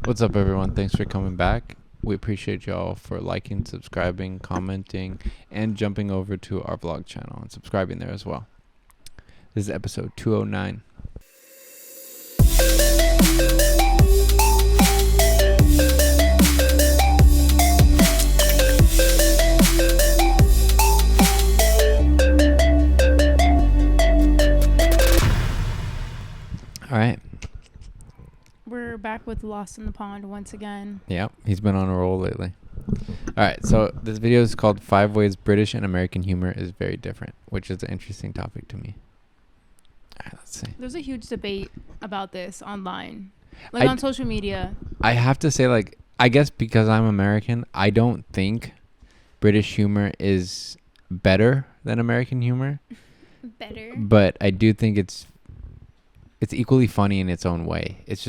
What's up, everyone? Thanks for coming back. We appreciate y'all for liking, subscribing, commenting, and jumping over to our vlog channel and subscribing there as well. This is episode 209. All right. We're back with Lost in the Pond once again. Yeah, he's been on a roll lately. All right, so this video is called 5 Ways British and American Humor is Very Different, which is an interesting topic to me. All right, let's see. There's a huge debate about this online, like on social media. I have to say, like, I guess because I'm American, I don't think British humor is better than American humor. Better. But I do think it's equally funny in its own way. It's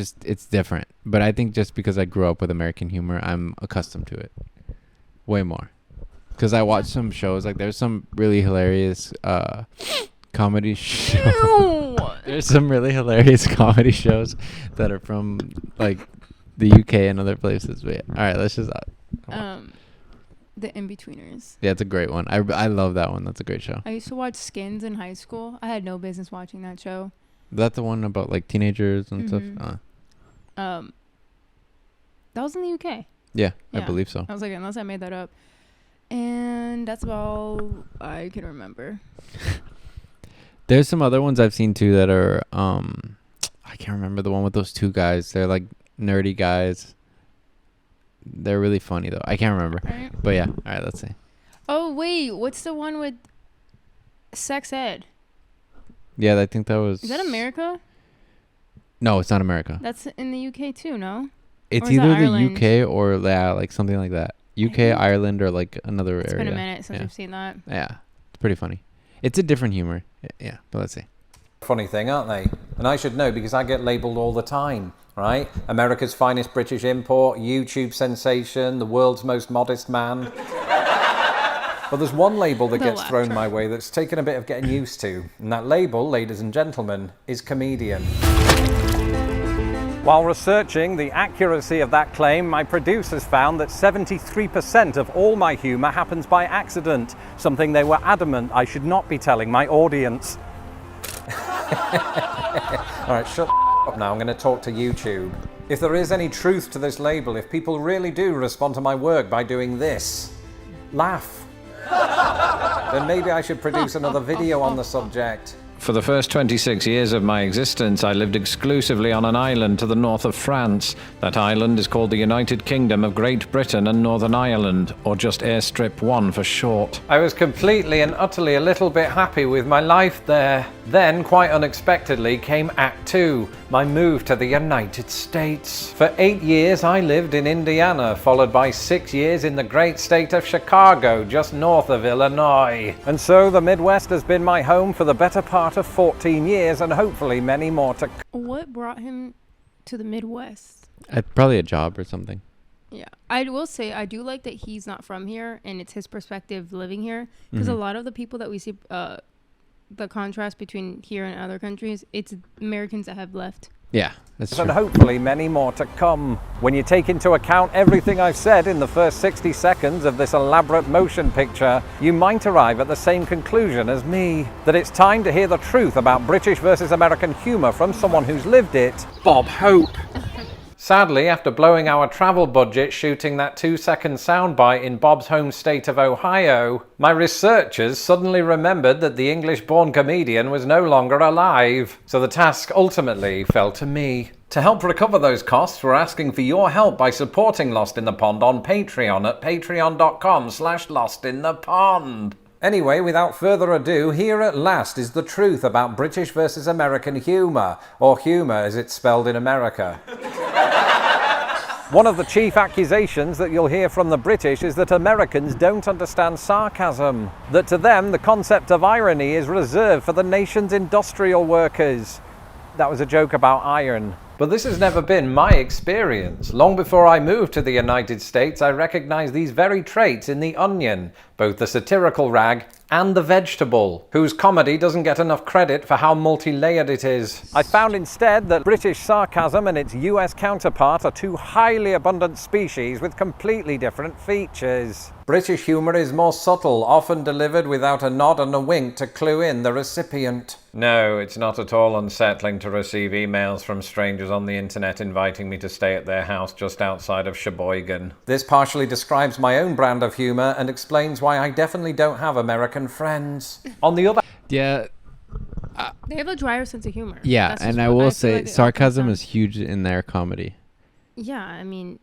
different. But I think just because I grew up with American humor, I'm accustomed to it way more. Because I watch some shows, like there's some really hilarious comedy shows. There's some really hilarious comedy shows that are from like the UK and other places. But yeah. All right, let's just The In-Betweeners. yeah, it's a great one. I love that one. That's a great show. I used to watch Skins in high school. I had no business watching that show. Is that the one about like teenagers and stuff? That was in the UK. Yeah, I believe so. I was like, unless I made that up. And that's about all I can remember. There's some other ones I've seen too that are I can't remember the one with those two guys. They're like nerdy guys. They're really funny though. I can't remember. Right. But yeah, all right, let's see. Oh wait, what's the one with sex ed? Yeah, I think that was. Is that America? No, it's not America. That's in the UK too, no? It's Or is that either the Ireland? UK or like something like that. UK, Ireland, or like another area. It's been a minute since Yeah. I've seen that. Yeah, it's pretty funny. It's a different humor. Yeah, but let's see. Funny thing, aren't they? And I should know because I get labelled all the time, right? America's finest British import, YouTube sensation, the world's most modest man. But there's one label that The gets thrown laughter. my way that's taken a bit of getting used to. And that label, ladies and gentlemen, is comedian. While researching the accuracy of that claim, my producers found that 73% of all my humour happens by accident, something they were adamant I should not be telling my audience. All right, shut up now. I'm going to talk to YouTube. If there is any truth to this label, if people really do respond to my work by doing this, laugh, then maybe I should produce another video on the subject. For the first 26 years of my existence, I lived exclusively on an island to the north of France. That island is called the United Kingdom of Great Britain and Northern Ireland, or just Airstrip 1 for short. I was completely and utterly a little bit happy with my life there. Then, quite unexpectedly, came Act 2, my move to the United States. For 8 years, I lived in Indiana, followed by 6 years in the great state of Chicago, just north of Illinois. And so the Midwest has been my home for the better part of 14 years, and hopefully many more to come. What brought him to the Midwest? Probably a job or something. Yeah, I will say I do like that he's not from here and it's his perspective living here. Because a lot of the people that we see, the contrast between here and other countries, it's Americans that have left. Yeah, that's true. And hopefully many more to come. When you take into account everything I've said in the first 60 seconds of this elaborate motion picture, you might arrive at the same conclusion as me, that it's time to hear the truth about British versus American humour from someone who's lived it, Bob Hope. Sadly, after blowing our travel budget shooting that 2-second soundbite in Bob's home state of Ohio, my researchers suddenly remembered that the English-born comedian was no longer alive. So the task ultimately fell to me. To help recover those costs, we're asking for your help by supporting Lost in the Pond on Patreon at patreon.com/lostinthepond. Anyway, without further ado, here at last is the truth about British versus American humour, or humour as it's spelled in America. One of the chief accusations that you'll hear from the British is that Americans don't understand sarcasm, that to them the concept of irony is reserved for the nation's industrial workers. That was a joke about iron. But this has never been my experience. Long before I moved to the United States, I recognized these very traits in The Onion, both the satirical rag and the vegetable, whose comedy doesn't get enough credit for how multi-layered it is. I found instead that British sarcasm and its US counterpart are two highly abundant species with completely different features. British humour is more subtle, often delivered without a nod and a wink to clue in the recipient. No, it's not at all unsettling to receive emails from strangers on the internet inviting me to stay at their house just outside of Sheboygan. This partially describes my own brand of humour and explains why I definitely don't have American friends. On the other... Yeah. They have a drier sense of humor. Yeah, That's and just I what will feel say like it sarcasm comes is huge in their comedy. Yeah, I mean,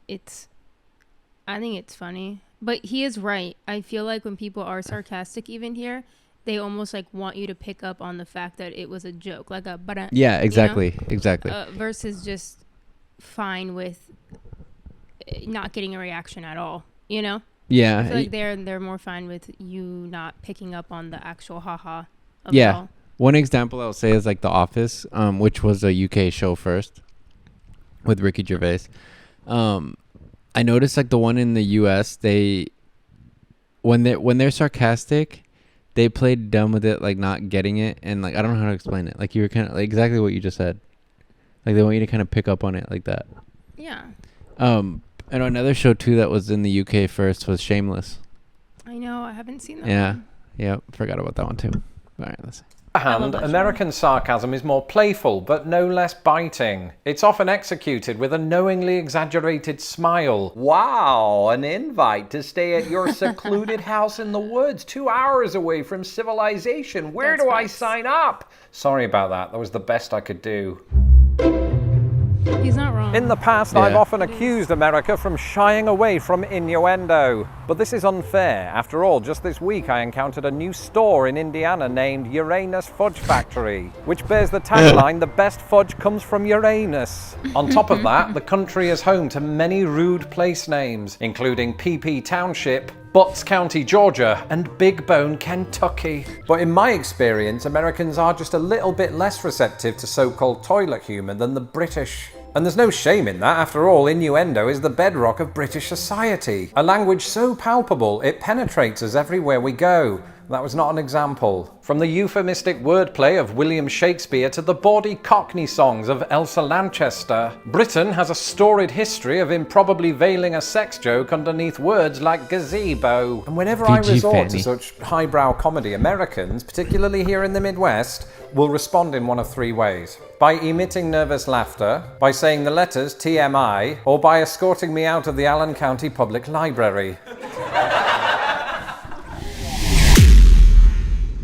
I think it's funny. But he is right. I feel like when people are sarcastic even here, they almost like want you to pick up on the fact that it was a joke. Like a but Yeah, exactly. Exactly. versus just fine with not getting a reaction at all, you know? Yeah. I feel like they're more fine with you not picking up on the actual haha of it Yeah. all. One example I'll say is like The Office, which was a UK show first with Ricky Gervais. I noticed like the one in the US, when they're sarcastic, they played dumb with it, like not getting it, and like I don't know how to explain it. Like you were kind of like exactly what you just said. Like they want you to kind of pick up on it like that. Yeah. And another show too that was in the UK first was Shameless. I know. I haven't seen that Yeah. one. Yeah. Forgot about that one too. All right. Let's see. Hand, American sarcasm is more playful, but no less biting. It's often executed with a knowingly exaggerated smile. Wow, an invite to stay at your secluded house in the woods, 2 hours away from civilization. Where do I sign up? Sorry about that. That was the best I could do. He's not wrong. In the past, I've often accused America from shying away from innuendo. But this is unfair. After all, just this week I encountered a new store in Indiana named Uranus Fudge Factory, which bears the tagline, "The best fudge comes from Uranus." On top of that, the country is home to many rude place names, including PP Township, Butts County, Georgia, and Big Bone, Kentucky. But in my experience, Americans are just a little bit less receptive to so-called toilet humour than the British. And there's no shame in that. After all, innuendo is the bedrock of British society. A language so palpable, it penetrates us everywhere we go. That was not an example. From the euphemistic wordplay of William Shakespeare to the bawdy Cockney songs of Elsa Lanchester, Britain has a storied history of improbably veiling a sex joke underneath words like gazebo. And whenever I resort to such highbrow comedy, Americans, particularly here in the Midwest, will respond in one of three ways. By emitting nervous laughter, by saying the letters TMI, or by escorting me out of the Allen County Public Library.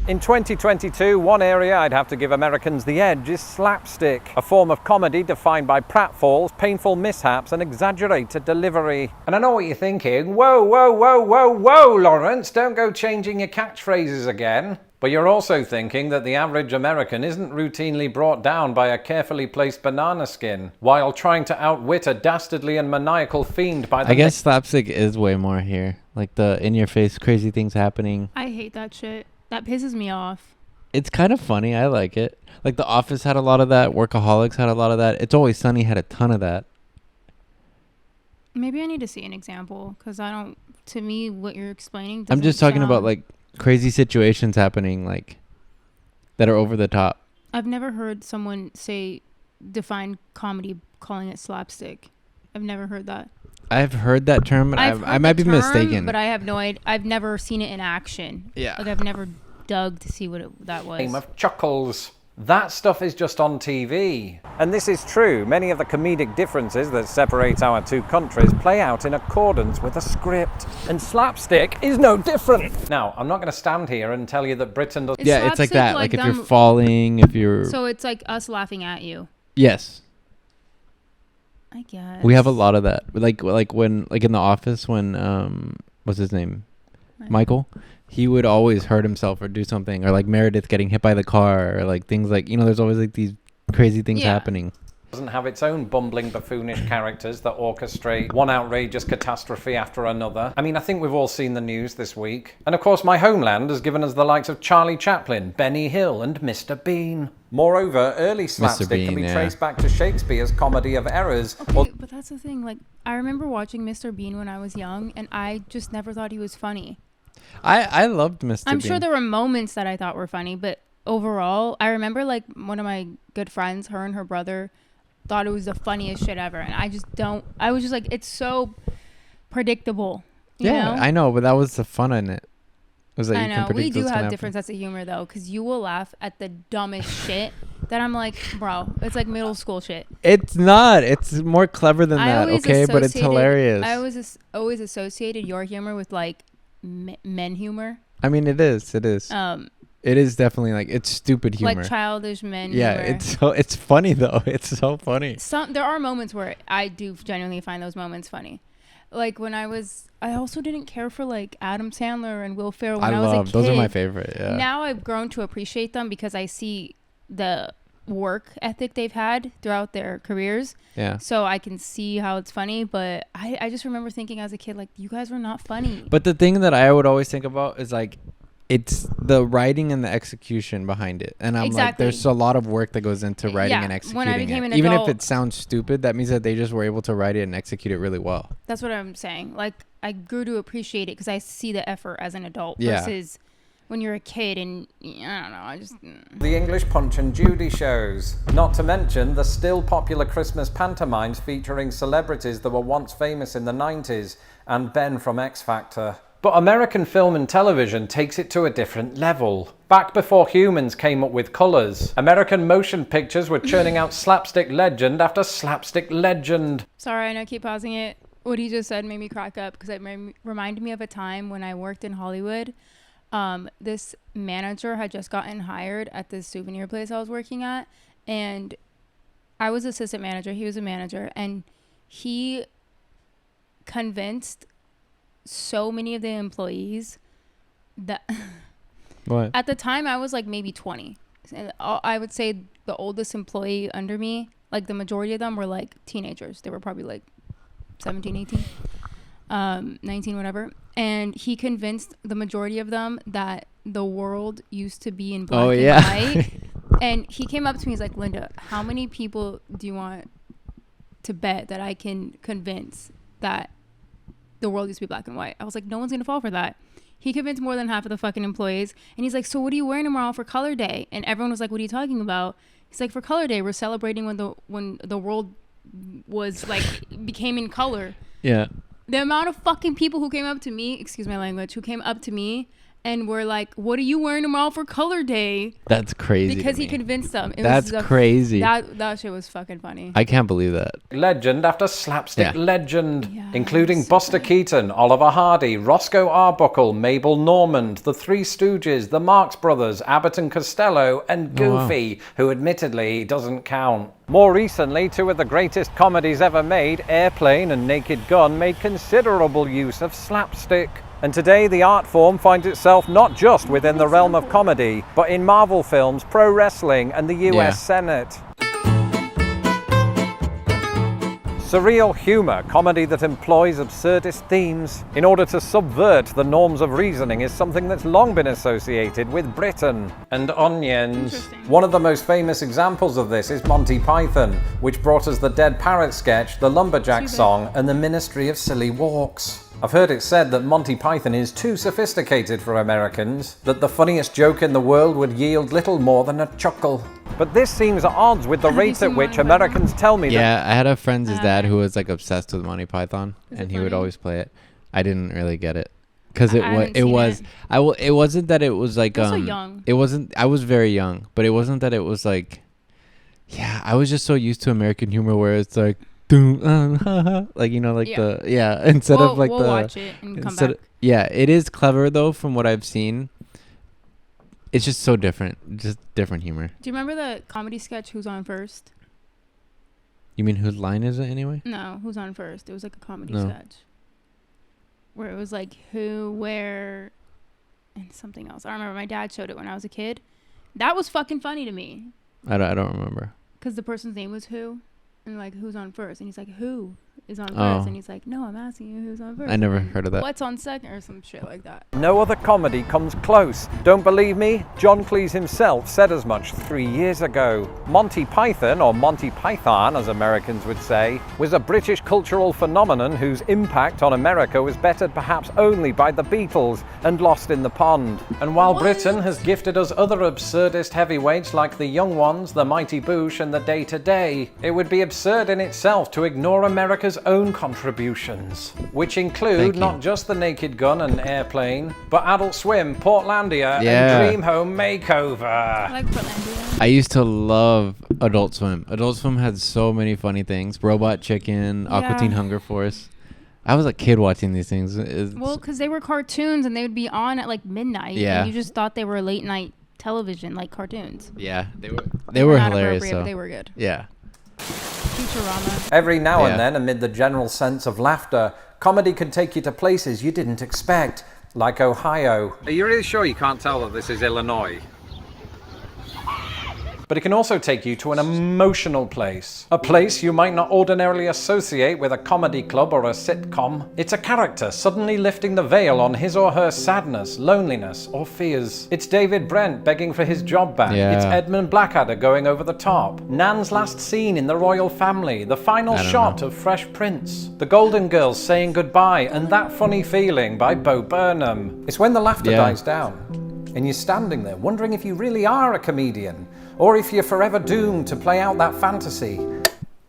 In 2022, one area I'd have to give Americans the edge is slapstick, a form of comedy defined by pratfalls, painful mishaps, and exaggerated delivery. And I know what you're thinking. Whoa, whoa, whoa, whoa, whoa, Lawrence, don't go changing your catchphrases again. But you're also thinking that the average American isn't routinely brought down by a carefully placed banana skin, while trying to outwit a dastardly and maniacal fiend by the... I guess slapstick is way more here. Like the in-your-face crazy things happening. I hate that shit. That pisses me off. It's kind of funny. I like it. Like The Office had a lot of that. Workaholics had a lot of that. It's Always Sunny had a ton of that. Maybe I need to see an example because I don't. To me, what you're explaining. I'm just talking about like crazy situations happening, like that are over the top. I've never heard someone define comedy calling it slapstick. I've never heard that. I've heard that term, but I might be mistaken. But I have no idea. I've never seen it in action. Yeah. Like I've never dug to see what that was. Game of chuckles. That stuff is just on TV. And this is true. Many of the comedic differences that separate our two countries play out in accordance with a script. And slapstick is no different. Now, I'm not going to stand here and tell you that Britain does... Yeah, it's like that. Like if you're falling, if you're... So it's like us laughing at you. Yes. I guess. We have a lot of that. Like when in The Office when what's his name? Michael. He would always hurt himself or do something, or like Meredith getting hit by the car, or like things like, there's always like these crazy things happening. Doesn't have its own bumbling, buffoonish characters that orchestrate one outrageous catastrophe after another. I mean, I think we've all seen the news this week. And of course, my homeland has given us the likes of Charlie Chaplin, Benny Hill, and Mr. Bean. Moreover, early slapstick can be traced back to Shakespeare's comedy of errors. Okay, but that's the thing. Like, I remember watching Mr. Bean when I was young, and I just never thought he was funny. I loved Mr. I'm Bean. sure there were moments that I thought were funny, but overall, I remember like one of my good friends, her and her brother, thought it was the funniest shit ever, and I just don't. I was just like, it's so predictable. You know? I know, but that was the fun in it. Was that I you can know we predict do what's gonna have different happen. sense of humor though, because you will laugh at the dumbest shit that I'm like, bro, it's like middle school shit. It's not. It's more clever than that, always okay? But it's associated- hilarious. I always associated your humor with like men humor. I mean, it is. It is. It is definitely like it's stupid humor. Like childish men yeah, humor. it's funny though. It's so funny. There are moments where I do genuinely find those moments funny. Like when I also didn't care for like Adam Sandler and Will Ferrell when I was a kid. Those are my favorite. Yeah. Now I've grown to appreciate them because I see the work ethic they've had throughout their careers. Yeah. So I can see how it's funny, but I just remember thinking as a kid, like, you guys were not funny. But the thing that I would always think about is like, it's the writing and the execution behind it. And I'm like, there's a lot of work that goes into writing and executing when I became it. an Even adult, if it sounds stupid, that means that they just were able to write it and execute it really well. That's what I'm saying. Like, I grew to appreciate it because I see the effort as an adult Yeah. versus when you're a kid and, I don't know, I just... The English Punch and Judy shows. Not to mention the still popular Christmas pantomimes featuring celebrities that were once famous in the 90s and Ben from X Factor. But American film and television takes it to a different level. Back before humans came up with colours, American motion pictures were churning out slapstick legend after slapstick legend. Sorry, I know I keep pausing it. What he just said made me crack up because it reminded me of a time when I worked in Hollywood. This manager had just gotten hired at this souvenir place I was working at, and I was assistant manager. He was a manager, and he convinced so many of the employees that What? at the time I was like maybe 20, and I would say the oldest employee under me, like the majority of them were like teenagers. They were probably like 17, 18, 19, whatever. And he convinced the majority of them that the world used to be in black and white. And he came up to me, he's like, Linda, how many people do you want to bet that I can convince that the world used to be black and white? I was like, no one's gonna fall for that. He convinced more than half of the fucking employees, and he's like, so what are you wearing tomorrow for Color Day? And everyone was like, what are you talking about? He's like, for Color Day, we're celebrating when the world was like became in color. Yeah. The amount of fucking people who came up to me, excuse my language, who came up to me and were like, what are you wearing tomorrow for Color Day? That's crazy. Because he convinced them. That's crazy. That shit was fucking funny. I can't believe that. Legend after slapstick legend, Yeah, including so Buster good. Keaton, Oliver Hardy, Roscoe Arbuckle, Mabel Normand, The Three Stooges, The Marx Brothers, Abbott and Costello, and Goofy, who admittedly doesn't count. More recently, two of the greatest comedies ever made, Airplane and Naked Gun, made considerable use of slapstick. And today the art form finds itself not just within the realm of comedy, but in Marvel films, pro wrestling, and the US Senate. Surreal humour, comedy that employs absurdist themes in order to subvert the norms of reasoning, is something that's long been associated with Britain and onions. One of the most famous examples of this is Monty Python, which brought us the Dead Parrot sketch, the Lumberjack song, and the Ministry of Silly Walks. I've heard it said that Monty Python is too sophisticated for Americans, that the funniest joke in the world would yield little more than a chuckle. But this seems at odds with the Have you rate at seen which Monty Americans tell me that... Yeah, I had a friend's dad who was like obsessed with Monty Python, and he would funny? always play it. I didn't really get it because I haven't seen it. it wasn't that it was like Also young. It wasn't. I was very young, but it wasn't that it was like. Yeah, I was just so used to American humor where it's like, like instead of like we'll watch it and come back. Yeah, it is clever though from what I've seen. It's just so different, just different humor. Do you remember the comedy sketch Who's On First? You mean whose line is it anyway? No, Who's On First? It was like a comedy No. sketch where it was like who, where, and something else. I remember my dad showed it when I was a kid. That was fucking funny to me I don't remember. because the person's name was Who, and like who's on first, and he's like who, is on first, Oh. and he's like, no, I'm asking you who's on first. I never And then, heard of that. What's on second, or some shit like that. No other comedy comes close. Don't believe me? John Cleese himself said as much 3 years ago. Monty Python, or Monty Python as Americans would say, was a British cultural phenomenon whose impact on America was bettered perhaps only by the Beatles and Lost in the Pond. And while Britain has gifted us other absurdist heavyweights like the Young Ones, the Mighty Boosh and the Day to Day, it would be absurd in itself to ignore America's own contributions, which include Thank you. not just the Naked Gun and Airplane, but Adult Swim, Portlandia, Yeah. and Dream Home Makeover. I like Portlandia. I used to love Adult Swim. Adult Swim had so many funny things. Robot Chicken, Aqua Teen Yeah. Hunger Force. I was a kid watching these things. Well, because they were cartoons and they would be on at like midnight. Yeah. And you just thought they were late night television, like cartoons. Yeah, they were Not hilarious. appropriate, So. but they were good. Yeah. Futurama. Every now Yeah. and then, amid the general sense of laughter, comedy can take you to places you didn't expect, like Ohio. Are you really sure you can't tell that this is Illinois? But it can also take you to an emotional place. A place you might not ordinarily associate with a comedy club or a sitcom. It's a character suddenly lifting the veil on his or her sadness, loneliness, or fears. It's David Brent begging for his job back. Yeah. It's Edmund Blackadder going over the top. Nan's last scene in The Royal Family. The final I don't shot know. of Fresh Prince. The Golden Girls saying goodbye, and That Funny Feeling by Bo Burnham. It's when the laughter Yeah. dies down. And you're standing there wondering if you really are a comedian, or if you're forever doomed to play out that fantasy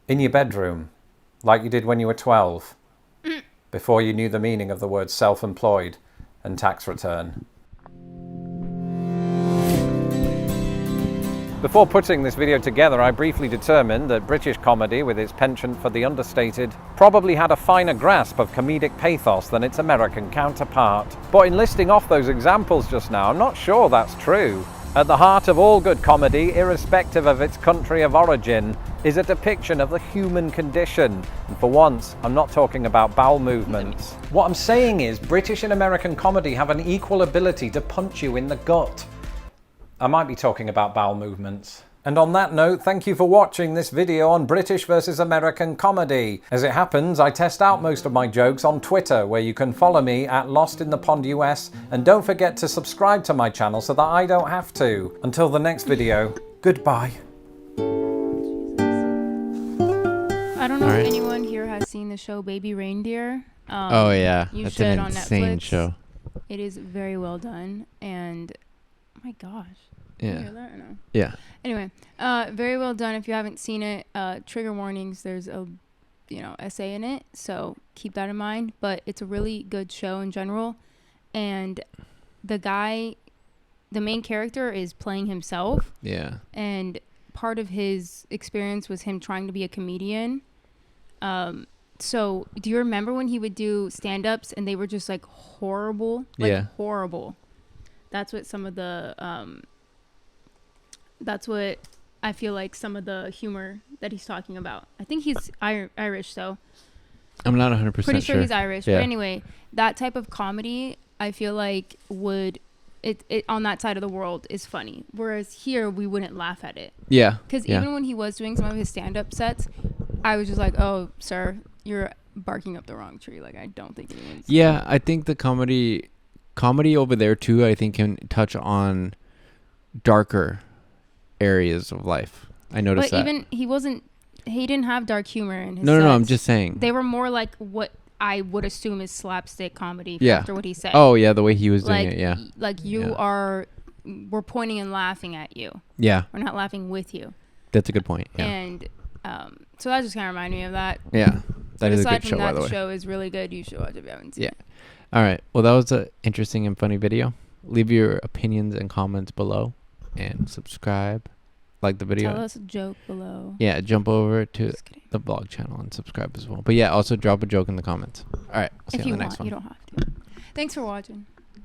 in your bedroom, like you did when you were 12, before you knew the meaning of the words self-employed and tax return. Before putting this video together, I briefly determined that British comedy, with its penchant for the understated, probably had a finer grasp of comedic pathos than its American counterpart. But in listing off those examples just now, I'm not sure that's true. At the heart of all good comedy, irrespective of its country of origin, is a depiction of the human condition. And for once, I'm not talking about bowel movements. What I'm saying is, British and American comedy have an equal ability to punch you in the gut. I might be talking about bowel movements. And on that note, thank you for watching this video on British versus American comedy. As it happens, I test out most of my jokes on Twitter, where you can follow me at Lost in the Pond US, and don't forget to subscribe to my channel so that I don't have to. Until the next video, goodbye. I don't know Alright. if anyone here has seen the show Baby Reindeer. Oh yeah, you that's should an on insane Netflix. show. It is very well done, and oh my gosh. Did you Yeah. hear that or no? Yeah. Anyway, very well done. If you haven't seen it, trigger warnings. There's a, essay in it, so keep that in mind. But it's a really good show in general, and the main character is playing himself, Yeah. and part of his experience was him trying to be a comedian. So do you remember when he would do stand-ups and they were just like horrible? Like Yeah. horrible. That's what some of the that's what I feel like some of the humor that he's talking about. I think he's Irish, though. I'm not 100% Pretty sure he's Irish. Yeah. But anyway, that type of comedy, I feel like it on that side of the world is funny. Whereas here, we wouldn't laugh at it. Yeah. Because yeah. even when he was doing some of his stand-up sets, I was just like, oh, sir, you're barking up the wrong tree. Like, I don't think anyone's... Yeah, I think the comedy over there too, I think can touch on darker areas of life. I noticed But that. even he didn't have dark humor in his No, I'm sets. just saying. They were more like what I would assume is slapstick comedy Yeah. after what he said. Oh, yeah, the way he was doing like, it, yeah. Like you Yeah. we're pointing and laughing at you. Yeah, We're not laughing with you. that's a good point. Yeah. And so that just kind of reminded me of that. Yeah. But That is a aside good from show, that, by the the way. show is really good. You should watch it if you haven't seen Yeah. it. All right. Well, that was an interesting and funny video. Leave your opinions and comments below and subscribe. Like the video. Tell us a joke below. Yeah, jump over to Just kidding. the vlog channel and subscribe as well. But yeah, also drop a joke in the comments. All right. We'll see If you you on the next want, one. you don't have to. Thanks for watching.